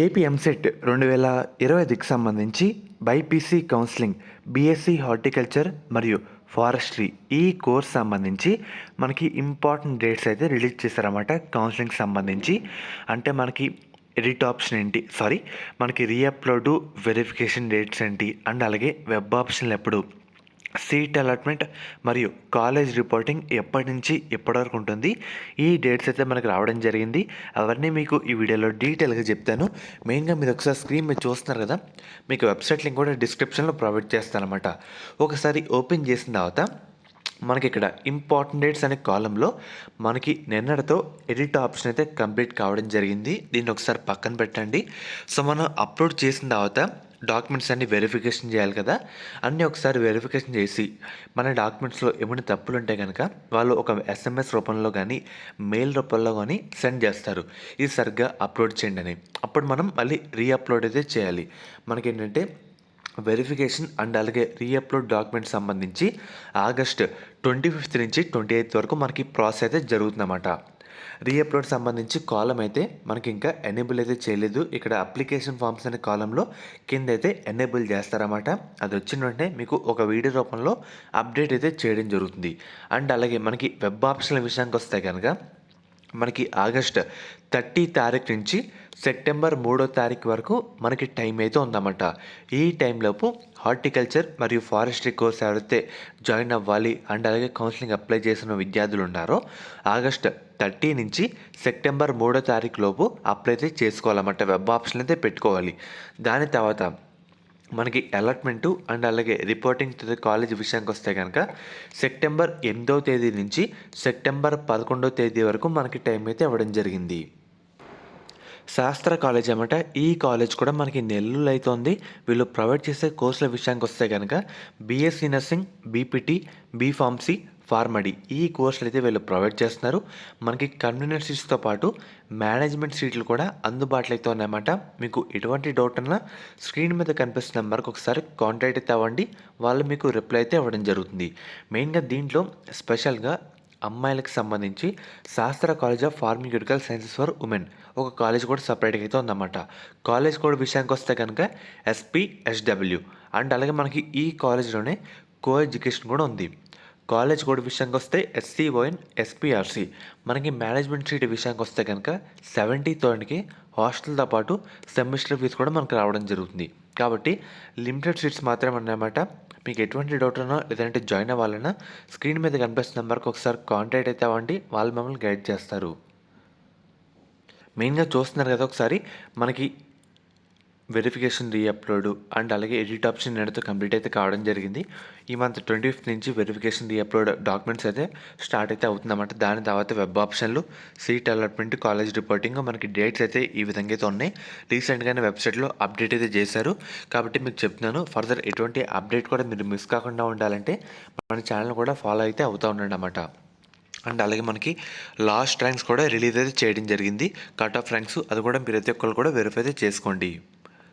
AP EAMCET 2025కి సంబంధించి BiPC counselling BSc horticulture మరియు forestry ఈ కోర్స్ సంబంధించి మనకి ఇంపార్టెంట్ డేట్స్ అయితే రిలీజ్ చేశారన్నమాట. కౌన్సిలింగ్ సంబంధించి అంటే మనకి ఎడిట్ ఆప్షన్ ఏంటి, మనకి రీఅప్లోడ్ వెరిఫికేషన్ డేట్స్ ఏంటి, అండ్ అలాగే వెబ్ ఆప్షన్లు ఎప్పుడు, సీట్ అలాట్మెంట్ మరియు కాలేజ్ రిపోర్టింగ్ ఎప్పటి నుంచి ఎప్పటి వరకు ఉంటుంది, ఈ డేట్స్ అయితే మనకు రావడం జరిగింది. అవన్నీ మీకు ఈ వీడియోలో డీటెయిల్గా చెప్తాను. మెయిన్గా మీరు ఒకసారి స్క్రీన్ మీద చూస్తున్నారు కదా, మీకు వెబ్సైట్ లింక్ కూడా డిస్క్రిప్షన్లో ప్రొవైడ్ చేస్తానమాట. ఒకసారి ఓపెన్ చేసిన తర్వాత మనకి ఇక్కడ ఇంపార్టెంట్ డేట్స్ అనే కాలంలో మనకి నిన్నటితో ఎడిట్ ఆప్షన్ అయితే కంప్లీట్ కావడం జరిగింది. దీన్ని ఒకసారి పక్కన పెట్టండి. సో మనం అప్లోడ్ చేసిన తర్వాత డాక్యుమెంట్స్ అన్ని వెరిఫికేషన్ చేయాలి కదా, అన్నీ ఒకసారి వెరిఫికేషన్ చేసి మన డాక్యుమెంట్స్లో ఏమైనా తప్పులు ఉంటే కనుక వాళ్ళు ఒక ఎస్ఎంఎస్ రూపంలో కానీ మెయిల్ రూపంలో కానీ సెండ్ చేస్తారు, ఇది సరిగ్గా అప్లోడ్ చేయండి అని. అప్పుడు మనం మళ్ళీ రీఅప్లోడ్ అయితే చేయాలి. మనకేంటంటే వెరిఫికేషన్ అండ్ అలాగే రీఅప్లోడ్ డాక్యుమెంట్ సంబంధించి ఆగస్ట్ 25 నుంచి 28 వరకు మనకి ప్రాసెస్ అయితే జరుగుతుందన్నమాట. రీఅప్లోడ్ సంబంధించి కాలం అయితే మనకి ఇంకా ఎనేబుల్ అయితే చేయలేదు. ఇక్కడ అప్లికేషన్ ఫామ్స్ అనే కాలంలో కింద అయితే ఎనేబుల్ చేస్తారన్నమాట. అది వచ్చిన వెంటనే మీకు ఒక వీడియో రూపంలో అప్డేట్ అయితే చేయడం జరుగుతుంది. అండ్ అలాగే మనకి వెబ్ ఆప్షన్ల విషయానికి వస్తే కనుక మనకి ఆగస్ట్ 30 తారీఖు నుంచి సెప్టెంబర్ 3వ తారీఖు వరకు మనకి టైం అయితే ఉందన్నమాట. ఈ టైంలోపు హార్టికల్చర్ మరియు ఫారెస్ట్రీ కోర్స్ ఎవరైతే జాయిన్ అవ్వాలి అండ్ అలాగే కౌన్సిలింగ్ అప్లై చేసిన విద్యార్థులు ఉన్నారో ఆగస్ట్ 30 నుంచి సెప్టెంబర్ 3వ తారీఖు లోపు అప్లై అయితే చేసుకోవాలన్నమాట. వెబ్ ఆప్షన్ అయితే పెట్టుకోవాలి. దాని తర్వాత మనకి అలాట్మెంటు అండ్ అలాగే రిపోర్టింగ్ టు ది కాలేజ్ విషయానికి వస్తే కనుక సెప్టెంబర్ 8వ తేదీ నుంచి సెప్టెంబర్ 11వ తేదీ వరకు మనకి టైం అయితే ఇవ్వడం జరిగింది. శాస్త్ర కాలేజ్ అన్నమాట. ఈ కాలేజ్ కూడా మనకి నెల్లూరు అయితే ఉంది. వీళ్ళు ప్రొవైడ్ చేసే కోర్సుల విషయానికి వస్తే కనుక BSc nursing, BPT, B Pharmacy, PharmD ఈ కోర్సులు అయితే వీళ్ళు ప్రొవైడ్ చేస్తున్నారు. మనకి కన్వీనియన్స్ సీట్స్తో పాటు మేనేజ్మెంట్ సీట్లు కూడా అందుబాటులో అయితే ఉన్నాయన్నమాట. మీకు ఎటువంటి డౌట్ ఉన్నా స్క్రీన్ మీద కనిపిస్తున్న నెంబర్కి ఒకసారి కాంటాక్ట్ అయితే అవ్వండి. వాళ్ళు మీకు రిప్లై అయితే ఇవ్వడం జరుగుతుంది. మెయిన్గా దీంట్లో స్పెషల్గా అమ్మాయిలకు సంబంధించి శాస్త్ర college of pharmaceutical sciences for women ఒక కాలేజ్ కూడా సపరేట్గా అయితే ఉందన్నమాట. కాలేజ్ కూడా విషయానికి వస్తే కనుక ఎస్పీఎస్డబ్ల్యూ అండ్ అలాగే మనకి ఈ కాలేజ్లోనే కో ఎడ్యుకేషన్ కూడా ఉంది. కాలేజ్ కూడా విషయానికి వస్తే ఎస్సీఓఎన్ ఎస్పీఆర్సీ. మనకి మేనేజ్మెంట్ సీట్ విషయానికి వస్తే కనుక 70,000కి హాస్టల్తో పాటు సెమిస్టర్ ఫీజు కూడా మనకు రావడం జరుగుతుంది. కాబట్టి లిమిటెడ్ సీట్స్ మాత్రమే ఉన్నాయన్నమాట. మీకు ఎటువంటి డౌట్ ఉన్నా లేదంటే జాయిన్ అవ్వాలన్నా స్క్రీన్ మీద కనిపిస్తున్న నెంబర్కి ఒకసారి కాంటాక్ట్ అయితే అవ్వండి. వాళ్ళు మమ్మల్ని గైడ్ చేస్తారు. మెయిన్గా చూస్తున్నారు కదా, ఒకసారి మనకి వెరిఫికేషన్ రీఅప్లోడ్ అండ్ అలాగే ఎడిట్ ఆప్షన్ నేడుతో కంప్లీట్ అయితే కావడం జరిగింది. ఈ మంత్ 25 నుంచి వెరిఫికేషన్ రీఅప్లోడ్ డాక్యుమెంట్స్ అయితే స్టార్ట్ అయితే అవుతుందన్నమాట. దాని తర్వాత వెబ్ ఆప్షన్లు, సీట్ అలాట్మెంట్, కాలేజ్ రిపోర్టింగ్ మనకి డేట్స్ అయితే ఈ విధంగా అయితే ఉన్నాయి. రీసెంట్గానే వెబ్సైట్లో అప్డేట్ అయితే చేశారు. కాబట్టి మీకు చెప్తున్నాను, ఫర్దర్ ఎటువంటి అప్డేట్ కూడా మీరు మిస్ కాకుండా ఉండాలంటే మన ఛానల్ కూడా ఫాలో అయితే అవుతూ ఉండండి అన్నమాట. అండ్ అలాగే మనకి లాస్ట్ ర్యాంక్స్ కూడా రిలీజ్ అయితే చేయడం జరిగింది. కట్ ఆఫ్ ర్యాంక్స్ అది కూడా మీరు ప్రతి ఒక్కరు కూడా వెరిఫై అయితే చేసుకోండి.